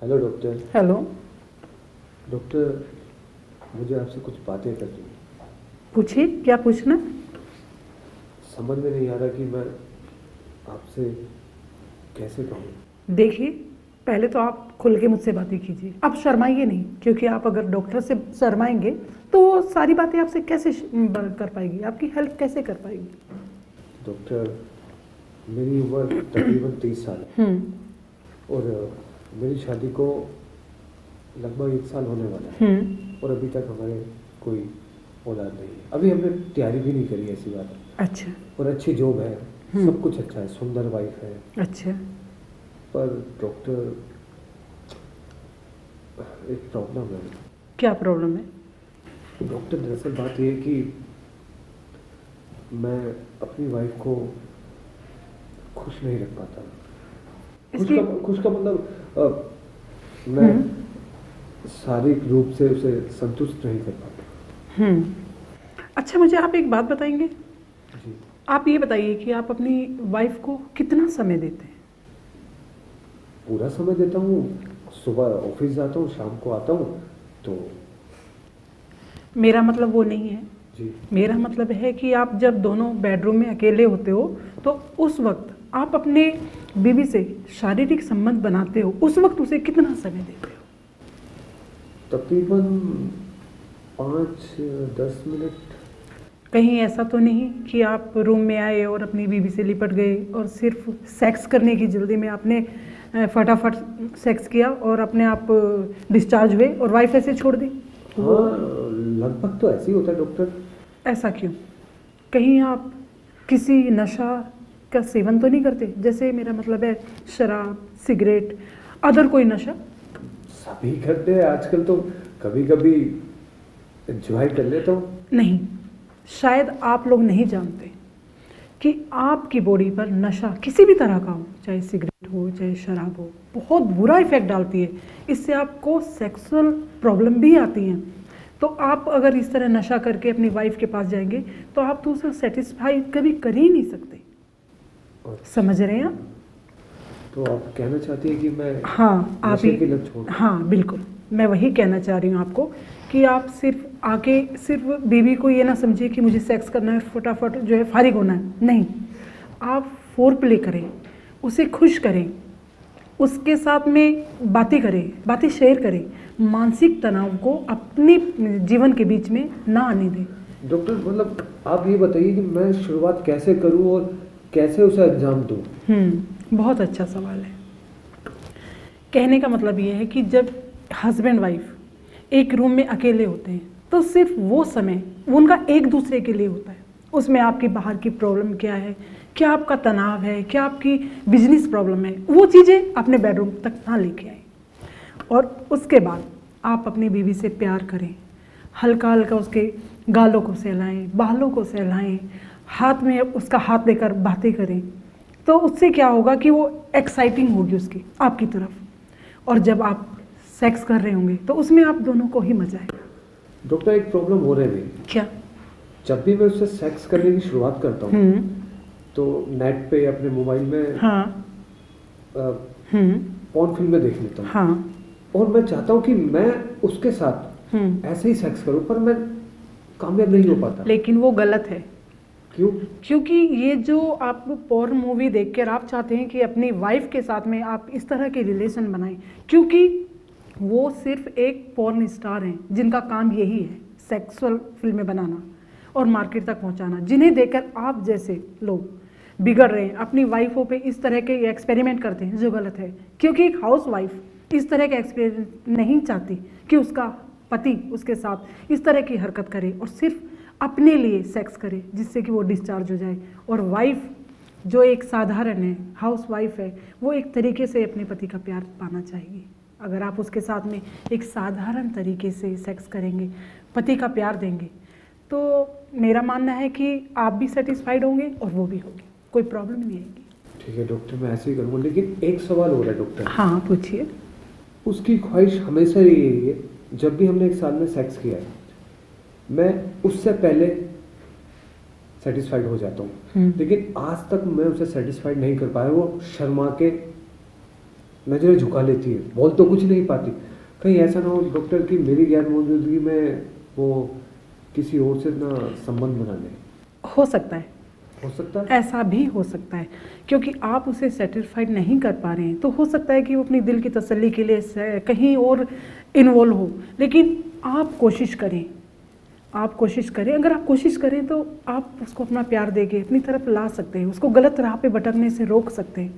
Hello doctor. Hello. Doctor, मुझे आपसे कुछ बातें करनी है। पूछिए, क्या पूछना? समझ में नहीं आ रहा कि मैं आपसे कैसे कहूँ। देखिए, पहले तो आप खुल के मुझसे बातें कीजिए। आप शर्माइए नहीं, क्योंकि आप अगर डॉक्टर से शर्माएंगे तो वो सारी बातें आपसे कैसे कर पाएगी, आपकी हेल्प कैसे कर पाएगी? डॉक्टर, मेरी उम्र तकरीबन 30 साल है और मेरी शादी को लगभग 1 साल होने वाला है और अभी तक हमारे कोई औलाद नहीं है। अभी हमने तैयारी भी नहीं करी, ऐसी बात है। अच्छा। और अच्छी जॉब है, सब कुछ अच्छा है, सुंदर वाइफ है। अच्छा। पर डॉक्टर, एक प्रॉब्लम है। क्या प्रॉब्लम है? डॉक्टर, दरअसल बात यह है कि मैं अपनी वाइफ को खुश नहीं रख पाता। खुश का मतलब मैं शारीरिक रूप से उसे संतुष्ट नहीं कर पाता। अच्छा, मुझे आप एक बात बताएंगे? जी। आप ये बताइए कि आप अपनी वाइफ को कितना समय देते हैं? पूरा समय देता हूँ। सुबह ऑफिस जाता हूँ, शाम को आता हूँ। तो मेरा मतलब वो नहीं है जी। मेरा मतलब है कि आप जब दोनों बेडरूम में अकेले होते हो तो उस वक्त आप अपने बीवी से शारीरिक संबंध बनाते हो, उस वक्त उसे कितना समय देते हो? तकरीबन 5-10 मिनट। कहीं ऐसा तो नहीं कि आप रूम में आए और अपनी बीवी से लिपट गए और सिर्फ सेक्स करने की जल्दी में आपने फटाफट सेक्स किया और अपने आप डिस्चार्ज हुए और वाइफ ऐसे छोड़ दी? हाँ, लगभग तो ऐसे ही होता है डॉक्टर। ऐसा क्यों? कहीं आप किसी नशा का सेवन तो नहीं करते? जैसे मेरा मतलब है शराब, सिगरेट, अदर कोई नशा? सभी करते हैं आजकल, तो कभी कभी एंजॉय कर लेता हूँ। नहीं, शायद आप लोग नहीं जानते कि आपकी बॉडी पर नशा किसी भी तरह का हो, चाहे सिगरेट हो चाहे शराब हो, बहुत बुरा इफेक्ट डालती है। इससे आपको सेक्सुअल प्रॉब्लम भी आती हैं। तो आप अगर इस तरह नशा करके अपनी वाइफ के पास जाएंगे तो आप तो उसे सेटिस्फाई कभी कर ही नहीं सकते। समझ रहे हैं आप? तो आप कहना चाहती हैं कि मैं हाँ, आप नशे ही। की लत छोड़ दूं? हाँ बिल्कुल, मैं वही कहना चाह रही हूँ आपको कि आप सिर्फ आके सिर्फ बीवी को ये ना समझिए कि मुझे सेक्स करना है, फटाफट जो है फारिग होना है। नहीं, आप फोर प्ले करें, उसे खुश करें, उसके साथ में बातें करें, बातें शेयर करें, मानसिक तनाव को अपने जीवन के बीच में ना आने दें। डॉक्टर, मतलब आप ये बताइए कि मैं शुरुआत कैसे करूं और कैसे उसे अंजाम दूं? बहुत अच्छा सवाल है। कहने का मतलब ये है कि जब हस्बैंड वाइफ एक रूम में अकेले होते हैं तो सिर्फ वो समय उनका एक दूसरे के लिए होता है। उसमें आपकी बाहर की प्रॉब्लम क्या है, क्या आपका तनाव है, क्या आपकी बिजनेस प्रॉब्लम है, वो चीज़ें अपने बेडरूम तक ना लेके आए। और उसके बाद आप अपनी बीवी से प्यार करें, हल्का हल्का उसके गालों को सहलाएं, बालों को सहलाएं, हाथ में उसका हाथ लेकर बातें करें। तो उससे क्या होगा कि वो एक्साइटिंग होगी उसकी आपकी तरफ, और जब आप सेक्स कर रहे होंगे तो उसमें आप दोनों को ही मजा आएगा। डॉक्टर, एक प्रॉब्लम हो रही है। क्या? जब भी मैं उससे सेक्स करने की शुरुआत करता हूँ तो नेट पे अपने मोबाइल में पॉर्न फिल्में देख लेता हूँ। और मैं चाहता हूँ कि मैं उसके साथ ऐसे ही सेक्स करूँ, पर मैं कामयाब नहीं हो पाता। लेकिन वो गलत है। क्यों? क्योंकि ये जो आप पॉर्न मूवी देखकर आप चाहते हैं कि अपनी वाइफ के साथ में आप इस तरह के रिलेशन बनाएं, क्योंकि वो सिर्फ एक पॉर्न स्टार हैं जिनका काम यही है सेक्सुअल फिल्में बनाना और मार्केट तक पहुंचाना, जिन्हें देखकर आप जैसे लोग बिगड़ रहे हैं, अपनी वाइफों पे इस तरह के एक्सपेरिमेंट करते हैं, जो गलत है। क्योंकि एक हाउस वाइफ इस तरह के एक्सपेरिमेंट नहीं चाहती कि उसका पति उसके साथ इस तरह की हरकत करे और सिर्फ अपने लिए सेक्स करे जिससे कि वो डिस्चार्ज हो जाए। और वाइफ जो एक साधारण है, हाउस वाइफ है, वो एक तरीके से अपने पति का प्यार पाना चाहिए। अगर आप उसके साथ में एक साधारण तरीके से सेक्स करेंगे, पति का प्यार देंगे, तो मेरा मानना है कि आप भी सेटिस्फाइड होंगे और वो भी होगी, कोई प्रॉब्लम नहीं आएगी। ठीक है डॉक्टर, मैं ऐसे ही करूँगा। लेकिन एक सवाल हो रहा है डॉक्टर। हाँ पूछिए। उसकी ख्वाहिश हमेशा यही है, जब भी हमने एक साल में सेक्स किया है, मैं उससे पहले सेटिस्फाइड हो जाता हूँ। लेकिन आज तक मैं उसे सेटिस्फाइड नहीं कर पाया। वो शर्मा के नजरें झुका लेती है, बोल तो कुछ नहीं पाती। कहीं ऐसा ना हो डॉक्टर कि मेरी गैर मौजूदगी में वो किसी और से ना संबंध बना ले। हो सकता है, हो सकता है, ऐसा भी हो सकता है, क्योंकि आप उसे सेटिस्फाइड नहीं कर पा रहे हैं, तो हो सकता है कि वो अपनी दिल की तसल्ली के लिए कहीं और इन्वॉल्व हो। लेकिन आप कोशिश करें, आप कोशिश करें। अगर आप कोशिश करें तो आप उसको अपना प्यार देके अपनी तरफ ला सकते हैं, उसको गलत राह पे भटकने से रोक सकते हैं।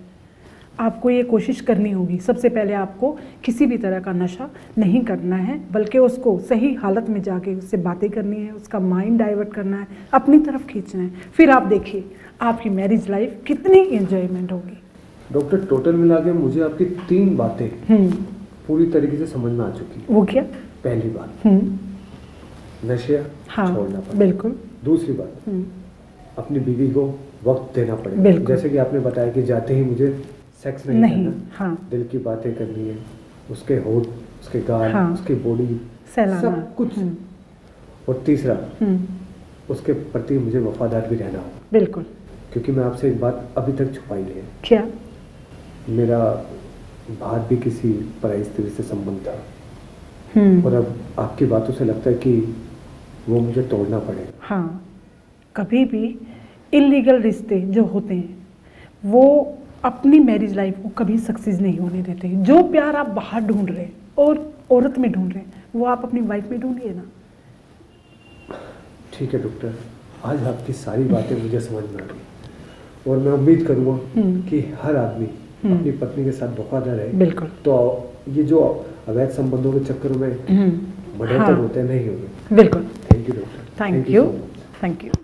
आपको ये कोशिश करनी होगी। सबसे पहले आपको किसी भी तरह का नशा नहीं करना है, बल्कि उसको सही हालत में जाके उससे बातें करनी है, उसका माइंड डाइवर्ट करना है, अपनी तरफ खींचना है। फिर आप देखिए आपकी मैरिज लाइफ कितनी एंजॉयमेंट होगी। डॉक्टर टोटल मिला के मुझे आपकी 3 बातें पूरी तरीके से समझ में आ चुकी। वो क्या? पहली बात, नशे छोड़ना पड़ेगा। बिल्कुल। दूसरी बात, अपनी बीवी को वक्त देना पड़ेगा। बिल्कुल। जैसे कि आपने बताया कि जाते ही मुझे सेक्स नहीं करना, हाँ। दिल की बातें करनी है, उसके होठ, उसके गाल, हाँ। उसकी बॉडी, सब कुछ। और तीसरा, उसके प्रति मुझे वफादार भी रहना होगा। बिल्कुल। क्योंकि मैं आपसे एक बात अभी तक छुपाई नहीं है। क्या? मेरा बाहर भी किसी पराई स्त्री से संबंध था, और अब आपकी बातों से लगता है कि वो मुझे तोड़ना पड़ेगा। हाँ, कभी भी इलीगल रिश्ते जो होते हैं वो अपनी मैरिज लाइफ को कभी सक्सेस नहीं होने देते। जो प्यार आप बाहर ढूंढ रहे हैं और औरत में ढूंढ रहे हैं, वो आप अपनी वाइफ में ढूंढिए ना। ठीक है डॉक्टर, आज आपकी सारी बातें मुझे समझ में आ गई, और मैं उम्मीद करूँगा कि हर आदमी अपनी पत्नी के साथ वफादार है। बिल्कुल। तो ये जो अवैध संबंधों के चक्कर में बढ़ोतरी होते नहीं होंगे। बिल्कुल। Thank you doctor. Thank you. Thank you.